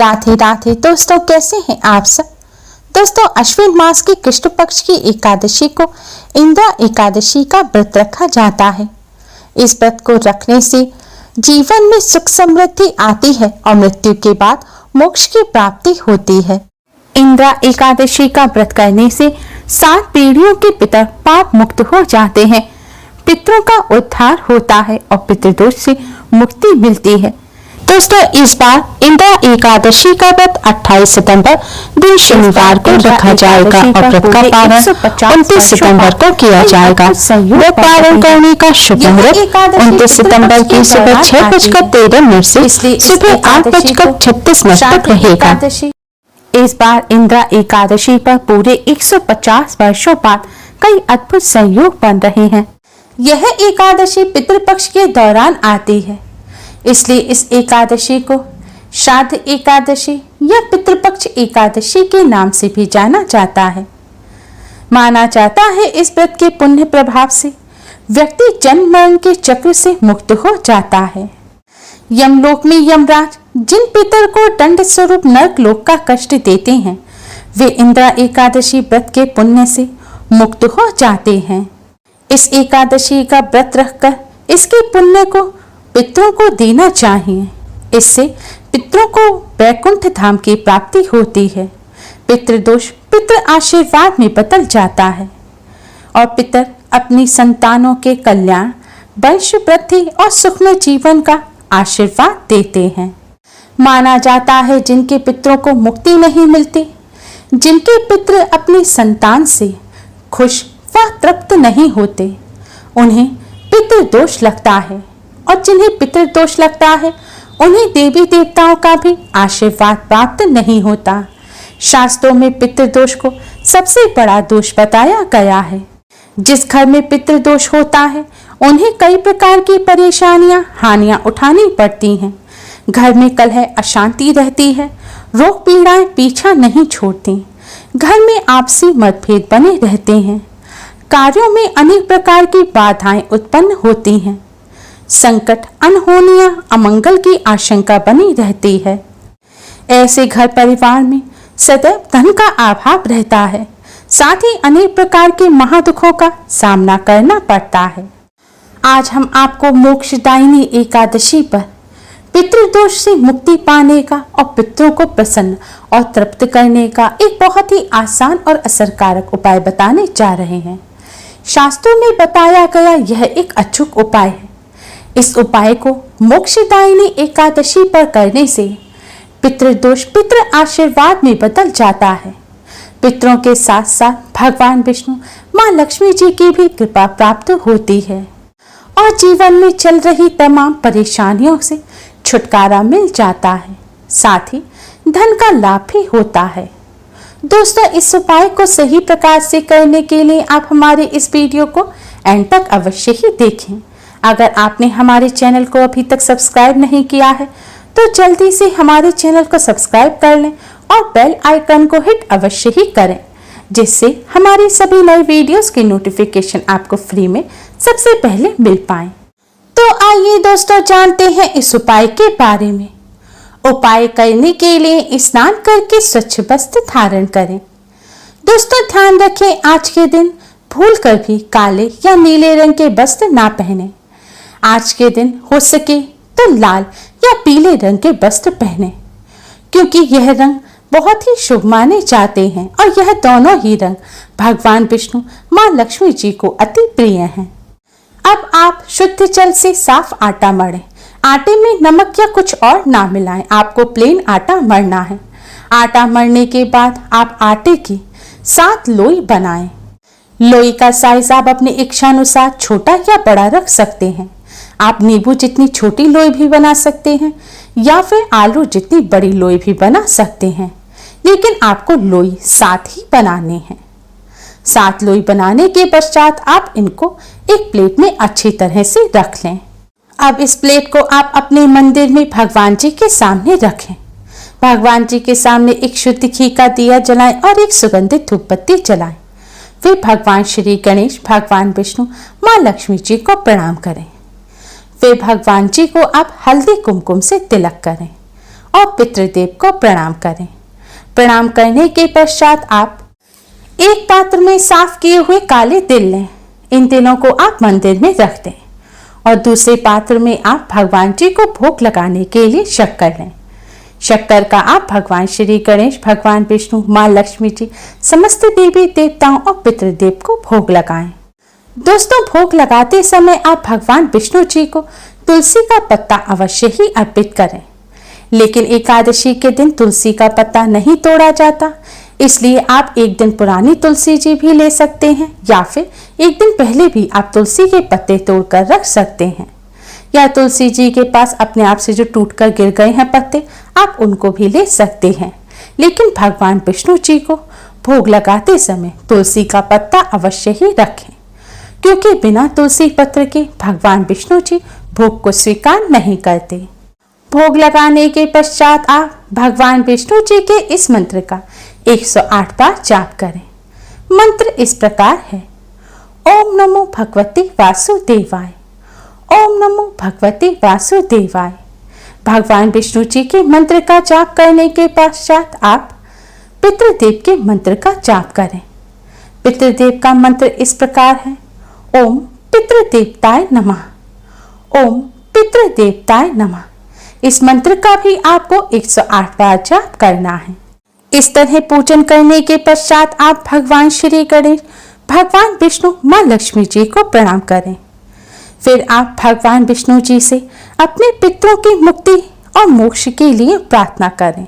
राधे राधे दोस्तों, कैसे हैं आप सब। दोस्तों, अश्विन मास की कृष्ण पक्ष की एकादशी को इंद्रा एकादशी का व्रत रखा जाता है। इस व्रत को रखने से जीवन में सुख समृद्धि आती है और मृत्यु के बाद मोक्ष की प्राप्ति होती है। इंद्रा एकादशी का व्रत करने से 7 पीढ़ियों के पितर पाप मुक्त हो जाते हैं, पितरों का उद्धार होता है और पितृदोष से मुक्ति मिलती है। दोस्तों, इस बार इंद्रा एकादशी का व्रत 28 सितंबर दिन शनिवार को रखा जाएगा और व्रत का पारण 29 सितंबर को किया जाएगा। व्रत पारण करने का शुभ मुहूर्त 29 सितंबर की सुबह 6:13 से सुबह 8:36 तक रहेगा। इस बार इंद्रा एकादशी पर पूरे 150 वर्षों बाद कई अद्भुत संयोग बन रहे हैं। यह एकादशी पितृपक्ष के दौरान आती है, इसलिए इस एकादशी को श्राद्ध एकादशी या पितृपक्ष एकादशी के नाम से भी जाना जाता है। माना जाता है इस व्रत के पुण्य प्रभाव से व्यक्ति जन्म मरण के चक्र से मुक्त हो जाता है। यमलोक में यमराज जिन पितर को दंड स्वरूप नरक लोक का कष्ट देते हैं, वे इंद्रा एकादशी व्रत के पुण्य से मुक्त हो जाते हैं। इस एकादशी का व्रत रखकर इसके पुण्य को पितरों को देना चाहिए। इससे पितरों को वैकुंठ धाम की प्राप्ति होती है। पितृदोष पितृ आशीर्वाद में बदल जाता है और पितर अपनी संतानों के कल्याण, वंश वृद्धि और सुखमय जीवन का आशीर्वाद देते हैं। माना जाता है जिनके पितरों को मुक्ति नहीं मिलती, जिनके पितृ अपनी संतान से खुश व तृप्त नहीं होते, उन्हें पितृदोष लगता है और जिन्हें पितृदोष लगता है उन्हें देवी देवताओं का भी आशीर्वाद प्राप्त नहीं होता। शास्त्रों में पितृदोष को सबसे बड़ा दोष बताया गया है। जिस घर में पितृदोष होता है उन्हें कई प्रकार की परेशानियां, हानियां उठानी पड़ती हैं। घर में कलह, अशांति रहती है, रोग पीड़ाएं पीछा नहीं छोड़ती, घर में आपसी मतभेद बने रहते हैं, कार्यों में अनेक प्रकार की बाधाएं उत्पन्न होती हैं, संकट, अनहोनियां, अमंगल की आशंका बनी रहती है। ऐसे घर परिवार में सदैव धन का अभाव रहता है, साथ ही अनेक प्रकार के महादुखों का सामना करना पड़ता है। आज हम आपको मोक्षदायिनी एकादशी पर पितृदोष से मुक्ति पाने का और पितरों को प्रसन्न और तृप्त करने का एक बहुत ही आसान और असरकारक उपाय बताने जा रहे हैं। शास्त्रों में बताया गया यह एक अचूक उपाय है। इस उपाय को मोक्षदायिनी एकादशी पर करने से पितृदोष पितृ आशीर्वाद में बदल जाता है। पितरों के साथ साथ भगवान विष्णु, माँ लक्ष्मी जी की भी कृपा प्राप्त होती है और जीवन में चल रही तमाम परेशानियों से छुटकारा मिल जाता है, साथ ही धन का लाभ भी होता है। दोस्तों, इस उपाय को सही प्रकार से करने के लिए आप हमारे इस वीडियो को एंड तक अवश्य ही देखें। अगर आपने हमारे चैनल को अभी तक सब्सक्राइब नहीं किया है तो जल्दी से हमारे चैनल को सब्सक्राइब कर लें और बेल आइकन को हिट अवश्य ही करें, जिससे हमारी सभी नई वीडियोस की नोटिफिकेशन आपको फ्री में सबसे पहले मिल पाए। तो आइए दोस्तों, जानते हैं इस उपाय के बारे में। उपाय करने के लिए स्नान करके स्वच्छ वस्त्र धारण करें। दोस्तों, ध्यान रखें, आज के दिन भूलकर भी काले या नीले रंग के वस्त्र ना पहने। आज के दिन हो सके तो लाल या पीले रंग के वस्त्र पहने, क्योंकि यह रंग बहुत ही शुभ माने जाते हैं और यह दोनों ही रंग भगवान विष्णु, माँ लक्ष्मी जी को अति प्रिय हैं। अब आप शुद्ध जल से साफ आटा मढ़ें। आटे में नमक या कुछ और ना मिलाएं, आपको प्लेन आटा मढ़ना है। आटा मढ़ने के बाद आप आटे की 7 लोई बनाएं। लोई का साइज आप अपने इच्छानुसार छोटा या बड़ा रख सकते हैं। आप नींबू जितनी छोटी लोई भी बना सकते हैं या फिर आलू जितनी बड़ी लोई भी बना सकते हैं, लेकिन आपको लोई 7 ही बनाने हैं। 7 लोई बनाने के पश्चात आप इनको एक प्लेट में अच्छी तरह से रख लें। अब इस प्लेट को आप अपने मंदिर में भगवान जी के सामने रखें। भगवान जी के सामने एक शुद्ध घी का दिया जलाएं और एक सुगंधित धूप बत्ती जलाएं। फिर भगवान श्री गणेश, भगवान विष्णु, माँ लक्ष्मी जी को प्रणाम करें। फिर भगवान जी को आप हल्दी कुमकुम से तिलक करें और पितृदेव को प्रणाम करें। प्रणाम करने के पश्चात आप एक पात्र में साफ किए हुए काले तिल लें। इन तिलों को आप मंदिर में रख दें और दूसरे पात्र में आप भगवान जी को भोग लगाने के लिए शक्कर लें। शक्कर का आप भगवान श्री गणेश, भगवान विष्णु, माँ लक्ष्मी जी, समस्त देवी देवताओं और पितृदेव को भोग लगाएं। दोस्तों, भोग लगाते समय आप भगवान विष्णु जी को तुलसी का पत्ता अवश्य ही अर्पित करें। लेकिन एकादशी के दिन तुलसी का पत्ता नहीं तोड़ा जाता, इसलिए आप एक दिन पुरानी तुलसी जी भी ले सकते हैं या फिर एक दिन पहले भी आप तुलसी के पत्ते तोड़कर रख सकते हैं। या तुलसी जी के पास अपने आप से जो टूटकर गिर गए हैं पत्ते, आप उनको भी ले सकते हैं। लेकिन भगवान विष्णु जी को भोग लगाते समय तुलसी का पत्ता अवश्य ही रखें, क्योंकि बिना तुलसी पत्र के भगवान विष्णु जी भोग को स्वीकार नहीं करते। भोग लगाने के पश्चात आप भगवान विष्णु जी के इस मंत्र का 108 बार जाप करें। मंत्र इस प्रकार है: ओम नमो भगवते वासुदेवाय, ओम नमो भगवते वासुदेवाय। भगवान विष्णु जी के मंत्र का जाप करने के पश्चात आप पितृदेव के मंत्र का जाप करें। पितृदेव का मंत्र इस प्रकार है: ओम पितृदेवताय नमः, ओम पितृदेवताय नमः। इस मंत्र का भी आपको 108 बार जाप करना है। इस तरह पूजन करने के पश्चात आप भगवान श्री गणेश, भगवान विष्णु, माँ लक्ष्मी जी को प्रणाम करें। फिर आप भगवान विष्णु जी से अपने पितरों की मुक्ति और मोक्ष के लिए प्रार्थना करें।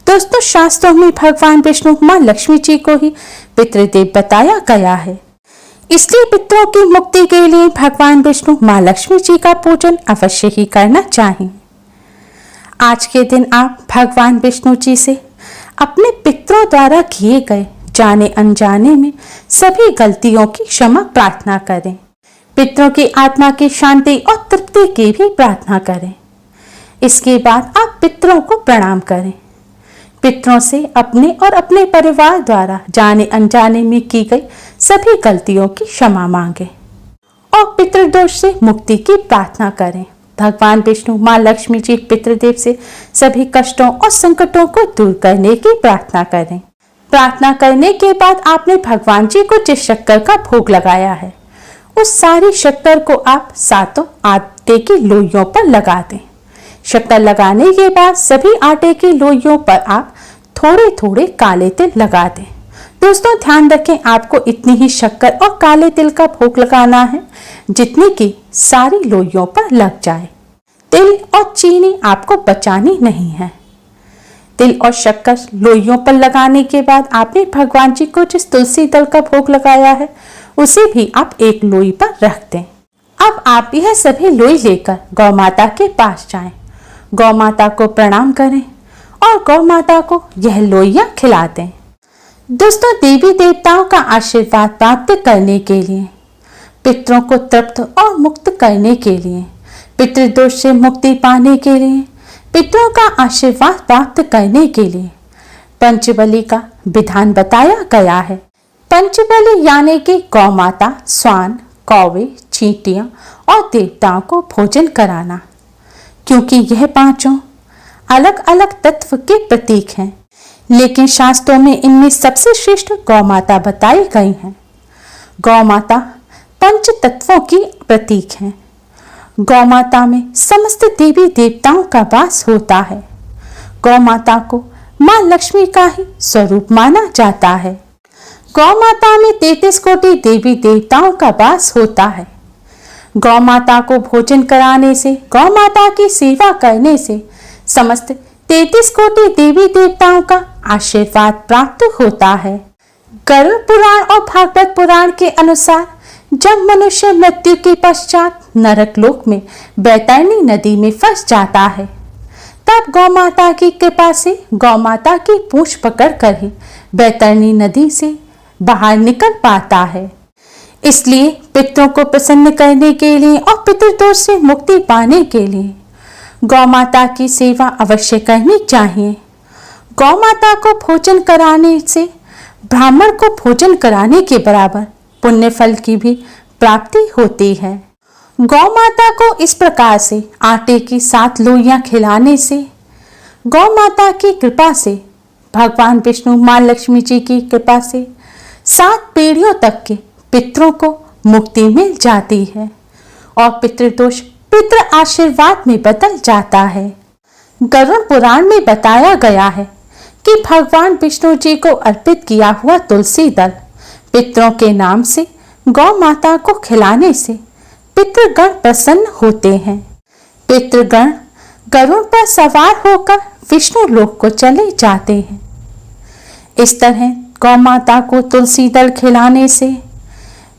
दोस्तों, शास्त्रों में भगवान विष्णु, माँ लक्ष्मी जी को ही पितृदेव बताया गया है, इसलिए पितरों की मुक्ति के लिए भगवान विष्णु, माँ लक्ष्मी जी का पूजन अवश्य ही करना चाहिए। आज के दिन आप भगवान विष्णु जी से अपने पितरों द्वारा किए गए जाने अनजाने में सभी गलतियों की क्षमा प्रार्थना करें। पितरों की आत्मा की शांति और तृप्ति की भी प्रार्थना करें। इसके बाद आप पितरों को प्रणाम करें। पितरों से अपने और अपने परिवार द्वारा जाने अनजाने में की गई सभी गलतियों की क्षमा मांगे और पितृदोष से मुक्ति की प्रार्थना करें। भगवान विष्णु, माँ लक्ष्मी जी, पितृदेव से सभी कष्टों और संकटों को दूर करने की प्रार्थना करें। प्रार्थना करने के बाद आपने भगवान जी को जिस शक्कर का भोग लगाया है, उस सारी शक्कर को आप सातों आटे की लोइयों पर लगा दें। शक्कर लगाने के बाद सभी आटे की लोइयों पर आप थोड़े थोड़े काले तिल लगा दें। दोस्तों, ध्यान रखें, आपको इतनी ही शक्कर और काले तिल का भोग लगाना है जितनी की सारी लोइयों पर लग जाए। तिल और चीनी आपको बचानी नहीं है। तिल और शक्कर लोइयों पर लगाने के बाद आपने भगवान जी को जिस तुलसी दल का भोग लगाया है, उसे भी आप एक लोई पर रख दें। अब आप यह सभी लोई लेकर गौ माता के पास जाएं। गौ माता को प्रणाम करें और गौ माता को यह लोइयां खिला दें। दोस्तों, देवी देवताओं का आशीर्वाद प्राप्त करने के लिए, पितरों को तृप्त और मुक्त करने के लिए, पितृदोष से मुक्ति पाने के लिए, पितरों का आशीर्वाद प्राप्त करने के लिए पंचबलि का विधान बताया गया है। पंचबलि यानी कि गौ माता, स्वान, कौवे, चींटियां और देवताओं को भोजन कराना, क्योंकि यह पांचों अलग अलग तत्व के प्रतीक हैं, लेकिन शास्त्रों में इनमें सबसे श्रेष्ठ गौ माता बताई गई हैं। गौ माता पंच तत्वों की प्रतीक है। गौ माता में समस्त देवी देवताओं का वास होता है। गौ माता को माँ लक्ष्मी का ही स्वरूप माना जाता है। गौ माता में 33 कोटि देवी देवताओं का वास होता है। गौ माता को भोजन कराने से, गौ माता की सेवा करने से समस्त 33 कोटि देवी देवताओं का आशीर्वाद प्राप्त होता है। गरुड़ पुराण और भागवत पुराण के अनुसार जब मनुष्य मृत्यु के पश्चात नरक लोक में बैतरणी नदी में फंस जाता है, तब गौ माता की कृपा से गौ माता की पूंछ पकड़कर ही बैतरणी नदी से बाहर निकल पाता है। इसलिए पितरों को प्रसन्न करने के लिए और पितृदोष से मुक्ति पाने के लिए गौ माता की सेवा अवश्य करनी चाहिए। गौ माता को भोजन कराने से ब्राह्मण को भोजन कराने के बराबर पुण्य फल की भी प्राप्ति होती है। गौ माता को इस प्रकार से आटे की 7 लोइयां खिलाने से गौ माता की कृपा से, भगवान विष्णु, मां लक्ष्मी जी की कृपा से 7 पीढ़ियों तक के पितरों को मुक्ति मिल जाती है और पितृदोष पितृ आशीर्वाद में बदल जाता है। गरुड़ पुराण में बताया गया है कि भगवान विष्णु जी को अर्पित किया हुआ तुलसी दल पितरों के नाम से गौ माता को खिलाने से पितृगण प्रसन्न होते हैं। पितृगण गरुड़ पर सवार होकर विष्णु लोक को चले जाते हैं। इस तरह गौ माता को तुलसी दल खिलाने से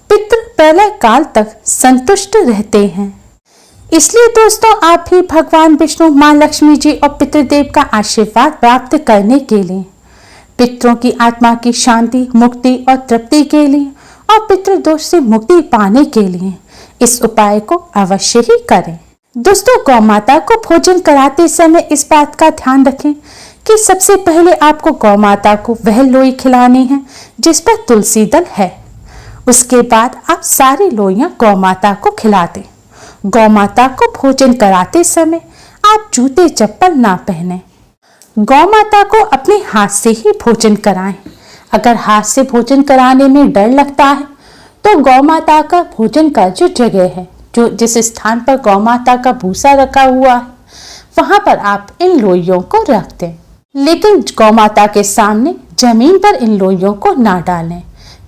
पितृ प्रलय काल तक संतुष्ट रहते हैं। इसलिए दोस्तों, आप भी भगवान विष्णु, मां लक्ष्मी जी और पितृदेव का आशीर्वाद प्राप्त करने के लिए, पितरों की आत्मा की शांति, मुक्ति और तृप्ति के लिए और पितृदोष से मुक्ति पाने के लिए इस उपाय को अवश्य ही करें। दोस्तों, गौ माता को भोजन कराते समय इस बात का ध्यान रखें कि सबसे पहले आपको गौ माता को वह लोई खिलानी है जिस पर तुलसी दल है। उसके बाद आप सारी लोइयां गौ माता को खिला दें। गौ माता को भोजन कराते समय आप जूते चप्पल ना पहने। गौ माता को अपने हाथ से ही भोजन कराएं। अगर हाथ से भोजन कराने में डर लगता है तो गौ माता का भोजन का जो जगह है, जो जिस स्थान पर गौ माता का भूसा रखा हुआ है, वहां पर आप इन लोइयों को रख दें। लेकिन गौ माता के सामने जमीन पर इन लोइयों को ना डालें,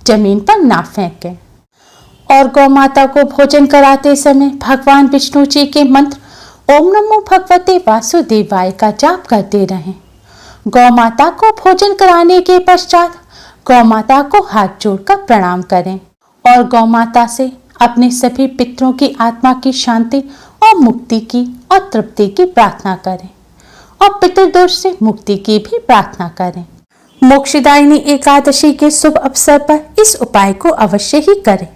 जमीन पर ना फेंकें। और गौ माता को भोजन कराते समय भगवान विष्णु जी के मंत्र ओम नमो भगवते वासुदेवाय का जाप करते रहें। गौ माता को भोजन कराने के पश्चात गौ माता को हाथ जोड़कर प्रणाम करें और गौ माता से अपने सभी पितरों की आत्मा की शांति और मुक्ति की और तृप्ति की प्रार्थना करें और पितृदोष से मुक्ति की भी प्रार्थना करें। मोक्षदायिनी एकादशी के शुभ अवसर पर इस उपाय को अवश्य ही करें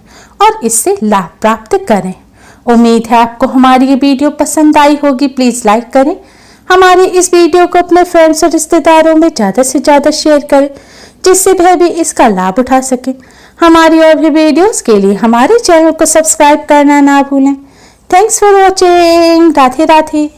और इससे लाभ प्राप्त करें। उम्मीद है आपको हमारी ये वीडियो पसंद आई होगी। प्लीज लाइक करें, हमारी इस वीडियो को अपने फ्रेंड्स और रिश्तेदारों में ज़्यादा से ज़्यादा शेयर करें जिससे वह भी इसका लाभ उठा सके। हमारी और भी वीडियोस के लिए हमारे चैनल को सब्सक्राइब करना ना भूलें। Thanks for watching. Radhe Radhe.